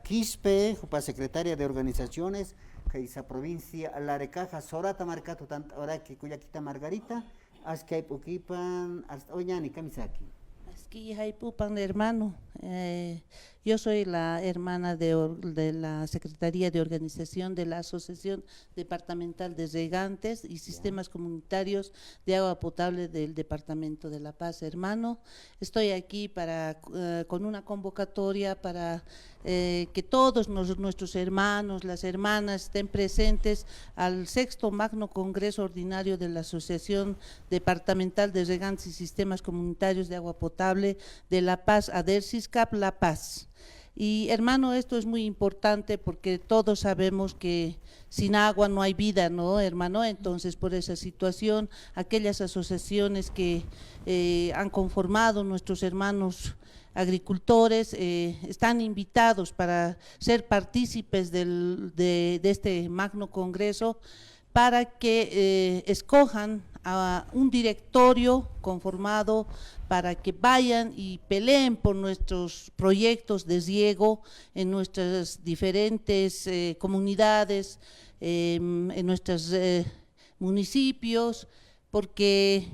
Quispe, Jupa Secretaria de Organizaciones, que esa provincia, la recaja, Sorata Marcato, ahora que Cuyaquita Margarita, Ascay Puquipan, hasta Oñani, Kamisaki. Aquí Jaipupan, hermano. Yo soy la hermana de la Secretaría de Organización de la Asociación Departamental de Regantes y Sistemas Comunitarios de Agua Potable del Departamento de La Paz, hermano. Estoy aquí con una convocatoria para que todos nuestros hermanos, las hermanas estén presentes al sexto Magno Congreso Ordinario de la Asociación Departamental de Regantes y Sistemas Comunitarios de Agua Potable de La Paz, ADERSISCAP La Paz. Y hermano, esto es muy importante porque todos sabemos que sin agua no hay vida, ¿no, hermano? Entonces, por esa situación, aquellas asociaciones que han conformado nuestros hermanos agricultores están invitados para ser partícipes de este magno congreso para que escojan a un directorio conformado para que vayan y peleen por nuestros proyectos de riego en nuestras diferentes comunidades, en nuestros municipios, porque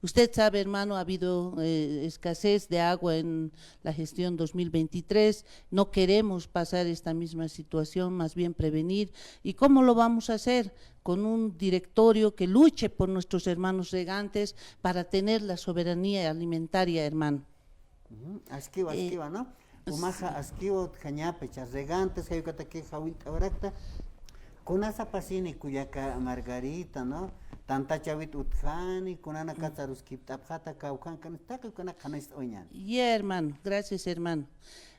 usted sabe, hermano, ha habido escasez de agua en la gestión 2023, no queremos pasar esta misma situación, más bien prevenir. ¿Y cómo lo vamos a hacer? Con un directorio que luche por nuestros hermanos regantes para tener la soberanía alimentaria, hermano. Asquiva, ¿no? Umaja, asquivo, jañape, chas regantes, hayucata que jawit ahorita, con esa pasini cuyaca Margarita, ¿no? Tanta chavit utjani, con ana katsaruskip tapjata kaukan, kan taka con akanis oñan. Ya, hermano, gracias, hermano.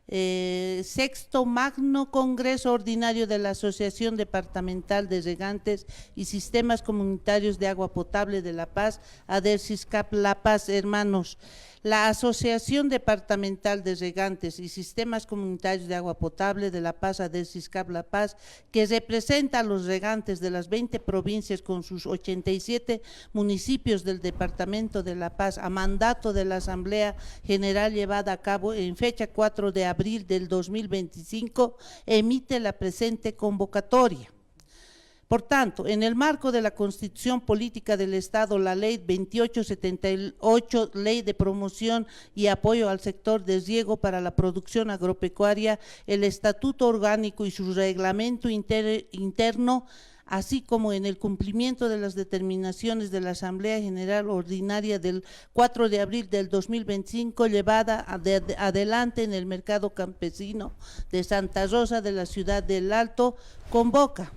Sexto Magno Congreso Ordinario de la Asociación Departamental de Regantes y Sistemas Comunitarios de Agua Potable de La Paz, ADERSISCAP La Paz, hermanos. La Asociación Departamental de Regantes y Sistemas Comunitarios de Agua Potable de La Paz, ADERSISCAP La Paz, que representa a los regantes de las 20 provincias con sus 87 municipios del Departamento de La Paz, a mandato de la Asamblea General llevada a cabo en fecha 4 de abril del 2025, emite la presente convocatoria. Por tanto, en el marco de la Constitución Política del Estado, la Ley 2878, Ley de Promoción y Apoyo al Sector de Riego para la Producción Agropecuaria, el Estatuto Orgánico y su Reglamento Interno, así como en el cumplimiento de las determinaciones de la Asamblea General Ordinaria del 4 de abril del 2025, llevada adelante en el mercado campesino de Santa Rosa de la ciudad del Alto, convoca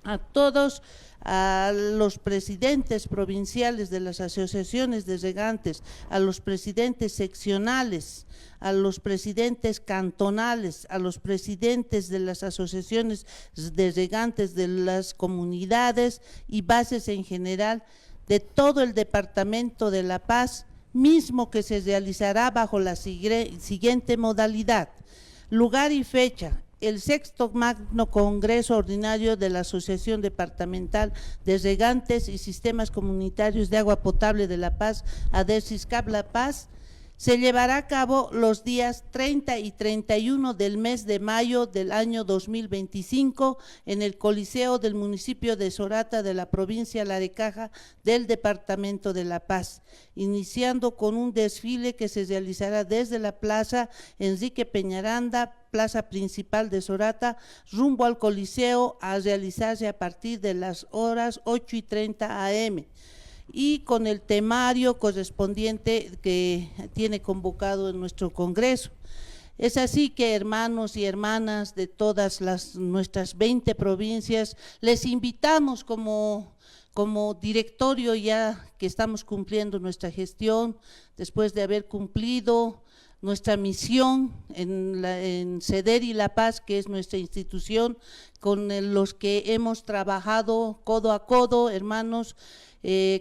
a todos, a los presidentes provinciales de las asociaciones de regantes, a los presidentes seccionales, a los presidentes cantonales, a los presidentes de las asociaciones de regantes de las comunidades y bases en general de todo el departamento de La Paz, mismo que se realizará bajo la siguiente modalidad: lugar y fecha: el sexto Magno Congreso Ordinario de la Asociación Departamental de Regantes y Sistemas Comunitarios de Agua Potable de La Paz, ADERSISCAP La Paz, se llevará a cabo los días 30 y 31 del mes de mayo del año 2025 en el Coliseo del municipio de Sorata de la provincia Larecaja del departamento de La Paz, iniciando con un desfile que se realizará desde la Plaza Enrique Peñaranda, plaza principal de Sorata, rumbo al Coliseo, a realizarse a partir de las horas 8:30 am. Y con el temario correspondiente que tiene convocado en nuestro Congreso. Es así que, hermanos y hermanas de todas nuestras 20 provincias, les invitamos como directorio, ya que estamos cumpliendo nuestra gestión, después de haber cumplido nuestra misión en CEDERI La Paz, que es nuestra institución, con los que hemos trabajado codo a codo, hermanos,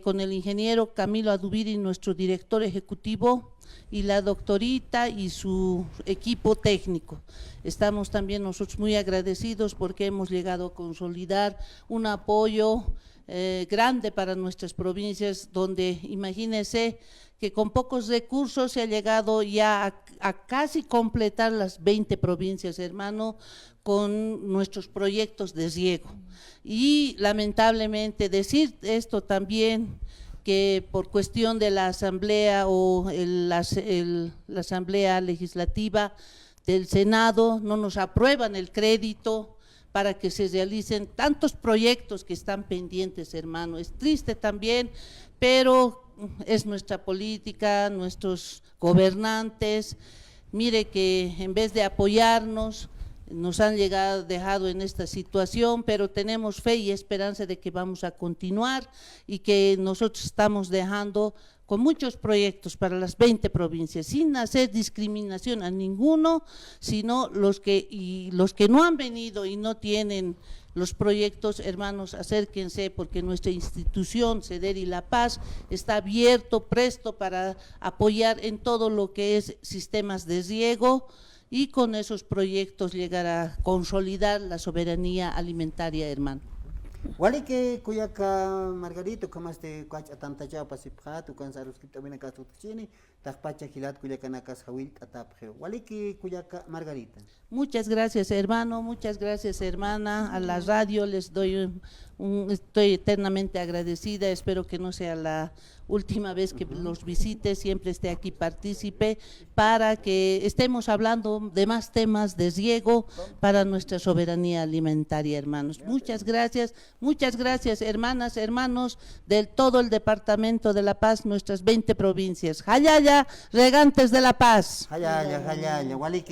con el ingeniero Camilo Adubiri, nuestro director ejecutivo, y la doctorita y su equipo técnico. Estamos también nosotros muy agradecidos porque hemos llegado a consolidar un apoyo grande para nuestras provincias, donde imagínense que con pocos recursos se ha llegado ya a casi completar las 20 provincias, hermano, con nuestros proyectos de riego. Y lamentablemente decir esto también, que por cuestión de la asamblea o la asamblea legislativa del Senado no nos aprueban el crédito para que se realicen tantos proyectos que están pendientes, hermano. Es triste también, pero es nuestra política, nuestros gobernantes. Mire que en vez de apoyarnos, nos han dejado en esta situación, pero tenemos fe y esperanza de que vamos a continuar y que nosotros estamos dejando con muchos proyectos para las 20 provincias, sin hacer discriminación a ninguno, sino los que no han venido y no tienen los proyectos, hermanos, acérquense, porque nuestra institución, CEDERI La Paz, está abierto, presto para apoyar en todo lo que es sistemas de riego, y con esos proyectos llegar a consolidar la soberanía alimentaria, hermano. Wali que kuyaka Margarito kamas te kwacha tanta chapa siphat kan sarus kita bina kasut chini takpacha hilat kuyaka nakas hawil atapje. Wali que kuyaka Margarita. Muchas gracias, hermano, muchas gracias, hermana. A la radio les doy estoy eternamente agradecida. Espero que no sea la última vez que los visite, siempre esté aquí partícipe, para que estemos hablando de más temas de riego para nuestra soberanía alimentaria, hermanos. Muchas gracias, hermanas, hermanos, de todo el departamento de La Paz, nuestras 20 provincias. Jayaya, regantes de La Paz. Jayaya, wali que